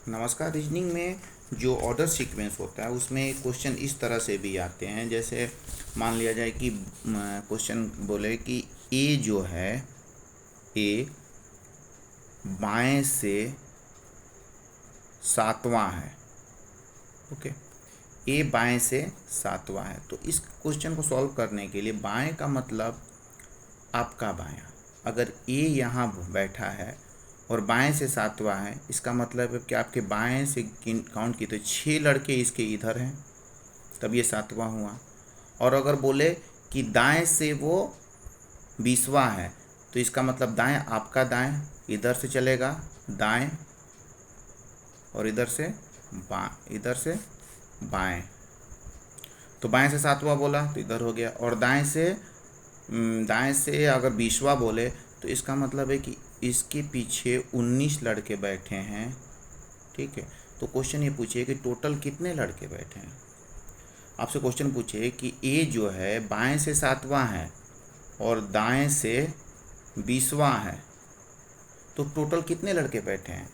नमस्कार। रीजनिंग में जो ऑर्डर सीक्वेंस होता है उसमें क्वेश्चन इस तरह से भी आते हैं। जैसे मान लिया जाए कि क्वेश्चन बोले कि ए जो है, ए बाएं से सातवां है। ओके, ए बाएं से सातवां है। तो इस क्वेश्चन को सॉल्व करने के लिए बाएं का मतलब आपका बायां, अगर ए यहाँ बैठा है और बाएं से सातवां है, इसका मतलब है कि आपके बाएं से काउंट की तो 6 लड़के इसके इधर हैं, तब ये सातवां हुआ। और अगर बोले कि दाएं से वो 20वां है, तो इसका मतलब दाएं आपका दाएं इधर से चलेगा दाएं, और इधर से बाएं। तो बाएं से सातवां बोला तो इधर हो गया, और दाएं से अगर 20वां बोले तो इसका मतलब है कि इसके पीछे 19 लड़के बैठे हैं। ठीक है, तो क्वेश्चन ये पूछिए कि टोटल कितने लड़के बैठे हैं। आपसे क्वेश्चन पूछे कि ए जो है बाएं से सातवां है और दाएं से 20वां है, तो टोटल कितने लड़के बैठे हैं।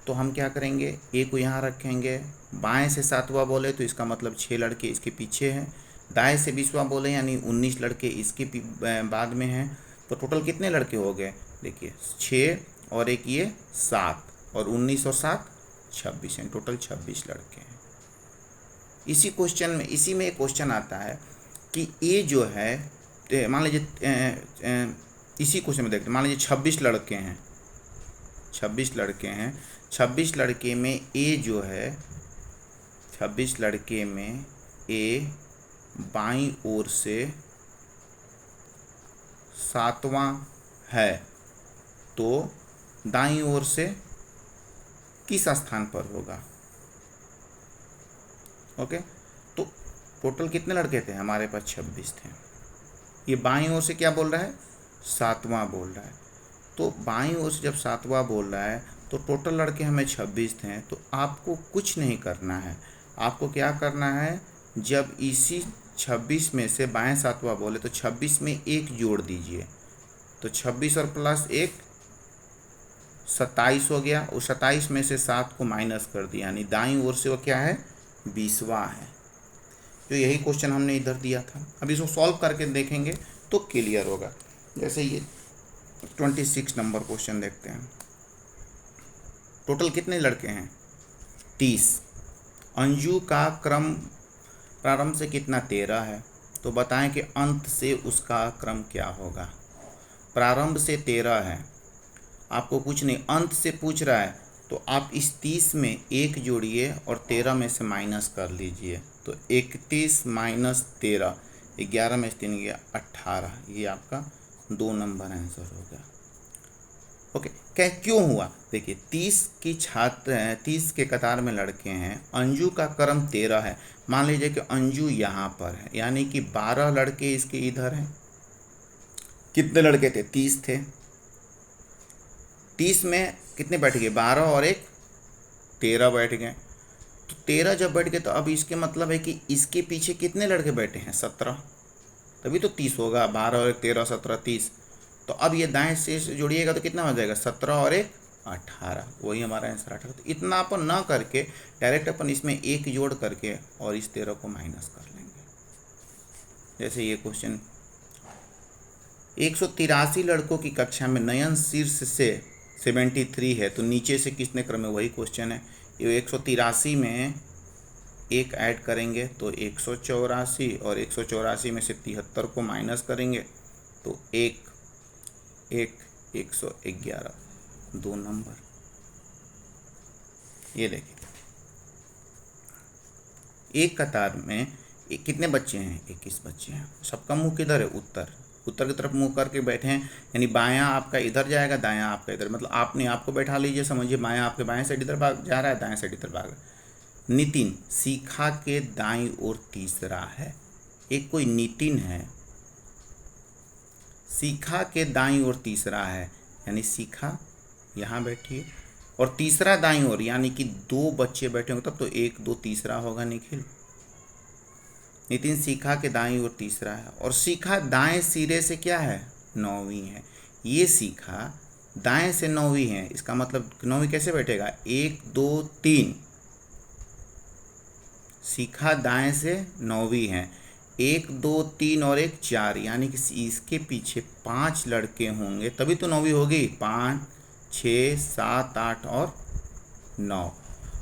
तो हम क्या करेंगे, ए को यहाँ रखेंगे। बाएं से सातवां बोले तो इसका मतलब 6 लड़के इसके पीछे हैं। दाएं से 20वां बोले यानी 19 लड़के इसके बाद में हैं। तो टोटल कितने लड़के हो गए, देखिए 6 और एक ये 7, और 19 और 7 26 हैं। टोटल 26 लड़के हैं। इसी में एक क्वेश्चन आता है कि ए जो है, मान लीजिए इसी क्वेश्चन में देखते हैं, मान लीजिए 26 लड़के हैं। 26 लड़के में ए जो है, 26 लड़के में ए बाईं ओर से सातवां है, तो दाईं ओर से किस स्थान पर होगा। ओके, तो टोटल कितने लड़के थे हमारे पास, 26 थे। ये बाईं ओर से क्या बोल रहा है, सातवां बोल रहा है। तो बाईं ओर से जब सातवां बोल रहा है तो टोटल लड़के हमें 26 थे। तो आपको कुछ नहीं करना है, आपको क्या करना है, जब इसी 26 में से बाएं सातवां बोले तो 26 में 1 जोड़ दीजिए, तो 26 और प्लस 1 27 हो गया। और 27 में से 7 को माइनस कर दिया, यानी दाईं ओर से वो क्या है, 20वां है। जो यही क्वेश्चन हमने इधर दिया था। अब इसको सॉल्व करके देखेंगे तो क्लियर होगा। जैसे ये 26 नंबर क्वेश्चन देखते हैं। टोटल कितने लड़के हैं, 30। अंजू का क्रम प्रारंभ से कितना, 13 है। तो बताएं कि अंत से उसका क्रम क्या होगा। प्रारंभ से 13 है, आपको कुछ नहीं, अंत से पूछ रहा है, तो आप इस 30 में 1 जोड़िए और 13 में से माइनस कर लीजिए। तो 31 माइनस 13, 11 में से 3 गया 18। ये आपका 2 नंबर आंसर होगा। ओके, क्या क्यों हुआ, देखिए 30 के कतार में लड़के हैं, अंजू का क्रम 13 है। मान लीजिए कि अंजू यहाँ पर है, यानी कि 12 लड़के इसके इधर हैं। कितने लड़के थे, 30 थे। 30 में कितने बैठ गए, 12 और एक 13 बैठ गए। तो 13 जब बैठ गए तो अब इसके मतलब है कि इसके पीछे कितने लड़के बैठे हैं, 17, तभी तो 30 होगा। 12 और एक 13, 17, 30। तो अब ये दाएं से जोड़िएगा तो कितना हो जाएगा, 17 और एक 18। वही हमारा आंसर 18। तो इतना अपन ना करके डायरेक्ट अपन इसमें 1 जोड़ करके और इस 13 को माइनस कर लेंगे। जैसे ये क्वेश्चन, 183 लड़कों की कक्षा में नयन शीर्ष से 73 है, तो नीचे से किसने क्रम है, वही क्वेश्चन है। ये 183 में 1 ऐड करेंगे तो 184, और 184 में से 73 को माइनस करेंगे तो 111, 2 नंबर। ये देखिए, एक कतार में कितने बच्चे हैं, 21 बच्चे हैं। सबका मुंह किधर है, उत्तर की तरफ मुंह करके बैठे हैं, यानी बायां आपका इधर जाएगा, दायां आपका इधर, मतलब आपने आपको बैठा लीजिए, समझिए बायां आपके बाएं साइड इधर भाग जा रहा है, दाएं साइड इधर भाग रहा है। नितिन शिखा के दाईं ओर तीसरा है। एक कोई नितिन है, शिखा के दाईं ओर तीसरा है, यानी शिखा यहाँ बैठी है और तीसरा दाईं ओर, यानी कि 2 बच्चे बैठे होंगे तब तो 1 2 तीसरा होगा निखिल। नितिन शिखा के दाईं ओर तीसरा है, और शिखा दाएं सिरे से क्या है, 9वीं है। ये शिखा दाएं से 9वीं है, इसका मतलब 9वीं कैसे बैठेगा, 1 2 3। सीखा दाएं से 9वीं है, 1 2 3 और 1 4, यानी कि इसके पीछे 5 लड़के होंगे तभी तो 9वीं होगी। 5 6 7 8 और 9।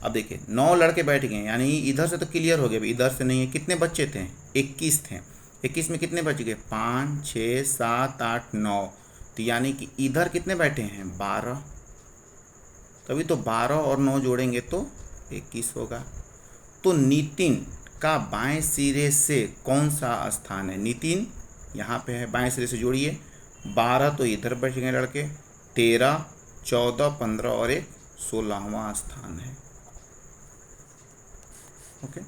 अब देखिए 9 लड़के बैठ गए, यानी इधर से तो क्लियर हो गया, इधर से नहीं है। कितने बच्चे थे, 21 थे। 21 में कितने बच गए, 5 6 7 8 9। तो यानी कि इधर कितने बैठे हैं, 12। तभी तो 12 और 9 जोड़ेंगे तो 21 होगा। तो नितिन का बाएं सिरे से कौन सा स्थान है, नितिन यहाँ पे है, बाएं सिरे से जोड़िए। 12 तो इधर बैठ गए लड़के, 13 14 15 और एक 16वां स्थान है। ओके,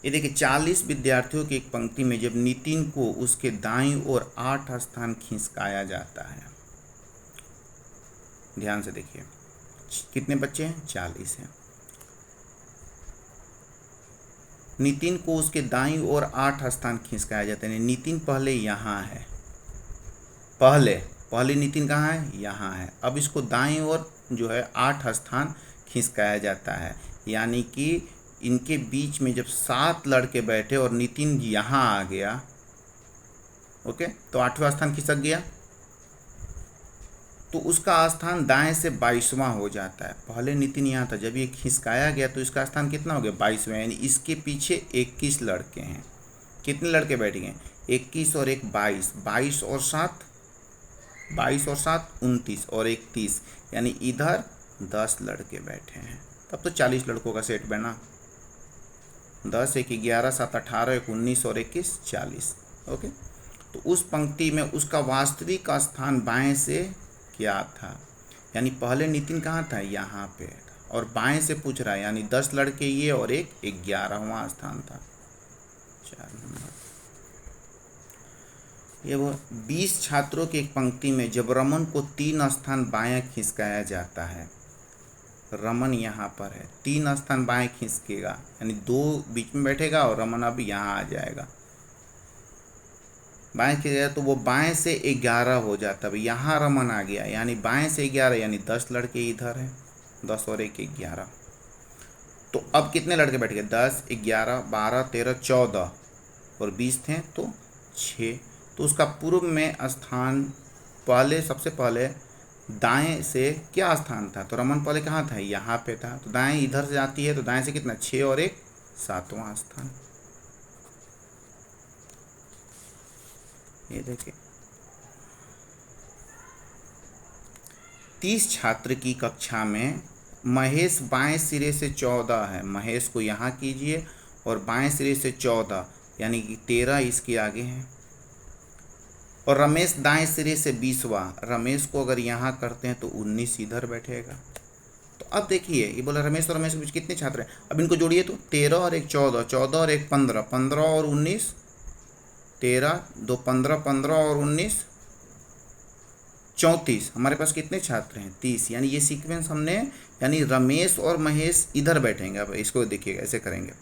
ये देखिए 40 विद्यार्थियों की एक पंक्ति में जब नितिन को उसके दाईं ओर 8 स्थान खिसकाया जाता है, ध्यान से देखिए कितने बच्चे हैं, 40 हैं। नितिन को उसके दाईं ओर 8 स्थान खिसकाया जाता है। नितिन पहले यहाँ है, पहले नितिन कहाँ है, यहाँ है। अब इसको दाईं ओर जो है 8 स्थान खिसकाया जाता है, यानी कि इनके बीच में जब 7 लड़के बैठे और नितिन यहाँ आ गया, ओके, तो 8वां स्थान खिसक गया, तो उसका स्थान दाएं से 22वां हो जाता है। पहले नितिन यहाँ था, जब ये खिसकाया गया तो इसका स्थान कितना हो गया, 22वां, यानी इसके पीछे 21 लड़के हैं। कितने लड़के बैठ गए, 21 और एक 22, 22 और 7 29 और एक 30, यानी इधर 10 लड़के बैठे हैं। तब तो 40 लड़कों का सेट बना। 10 1 11 7 18 1 19 और 21 40। ओके, तो उस पंक्ति में उसका वास्तविक स्थान बाएं से क्या था, यानी पहले नितिन कहाँ था, यहाँ पे, और बाएं से पूछ रहा है, यानी 10 लड़के ये और एक 11वां स्थान था, 4 नंबर। ये वो 20 छात्रों की एक पंक्ति में जब रमन को 3 स्थान बायां खिसकाया जाता है, रमन यहाँ पर है, 3 स्थान बाएं खिसकेगा, यानी 2 बीच में बैठेगा और रमन अब यहाँ आ जाएगा। बाएं खिसकेगा तो वो बाएं से 11 हो जाता है। यहाँ रमन आ गया, यानी बाएं से 11, यानी 10 लड़के इधर हैं, 10 और 1 11। तो अब कितने लड़के बैठ गए, 10 11 12 13 14 और 20 थे तो 6। तो उसका पूर्व में स्थान पहले, सबसे पहले दाएं से क्या स्थान था, तो रमन पहले कहाँ था, यहाँ पे था। तो दाएं इधर से आती है, तो दाएं से कितना, 6 और 1 7वां स्थान। ये देखिए 30 छात्र की कक्षा में महेश बाएं सिरे से 14 है, महेश को यहाँ कीजिए, और बाएं सिरे से 14 यानी कि 13 इसके आगे हैं। और रमेश दाएं सिरे से 20वां, रमेश को अगर यहाँ करते हैं तो 19 इधर बैठेगा। तो अब देखिए ये बोला रमेश और रमेश के बीच कितने छात्र हैं, अब इनको जोड़िए तो 13 और 1 14, 14 और 1 15, 15 और 19 13, 2 15, 15 और 19 34। हमारे पास कितने छात्र हैं, 30। यानी ये सीक्वेंस हमने, यानी रमेश और महेश इधर बैठेंगे। अब इसको देखिएगा, ऐसे करेंगे।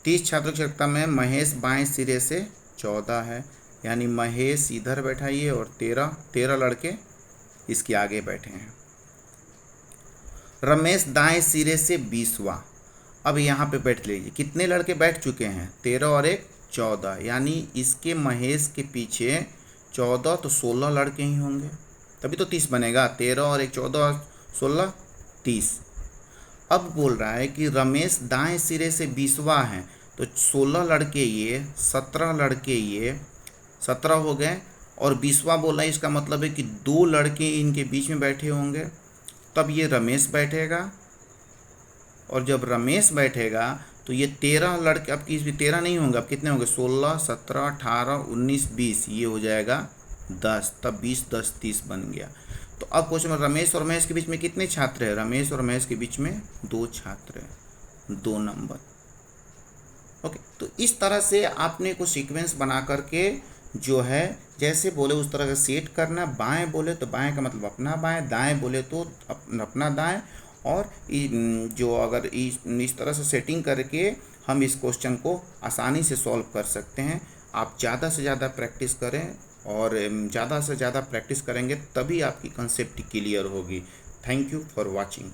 30 छात्रों की कक्षा में महेश बाएं सिरे से 14 है, यानी महेश इधर बैठाइए और 13 लड़के इसके आगे बैठे हैं। रमेश दाएं सिरे से 20वां, अब यहाँ पे बैठ लीजिए, कितने लड़के बैठ चुके हैं, 13 और 1 14, यानी इसके महेश के पीछे 14 तो 16 लड़के ही होंगे, तभी तो 30 बनेगा। 13 और 1 14 16 30। अब बोल रहा है कि रमेश दाएं सिरे से 20वां है, तो 16 लड़के ये, 17 लड़के ये, 17 हो गए, और 20वां बोला है, इसका मतलब है कि 2 लड़के इनके बीच में बैठे होंगे, तब ये रमेश बैठेगा। और जब रमेश बैठेगा तो ये 13 लड़के, अब किस भी 13 नहीं होंगे, अब कितने होंगे, 16 17 18 19 20, ये हो जाएगा 10, तब 20 10 30 बन गया। तो अब क्वेश्चन में रमेश और महेश के बीच में कितने छात्र हैं, रमेश और महेश के बीच में 2 छात्र हैं, 2 नंबर। ओके, तो इस तरह से आपने कुछ सीक्वेंस बना करके जो है जैसे बोले उस तरह से सेट करना। बाएं बोले तो बाएं का मतलब अपना बाएं, दाएं बोले तो अपना दाएं, और जो अगर इस तरह से सेटिंग करके हम इस क्वेश्चन को आसानी से सॉल्व कर सकते हैं। आप ज़्यादा से ज़्यादा प्रैक्टिस करें और ज़्यादा से ज़्यादा प्रैक्टिस करेंगे तभी आपकी कंसेप्ट क्लियर होगी। Thank you for watching.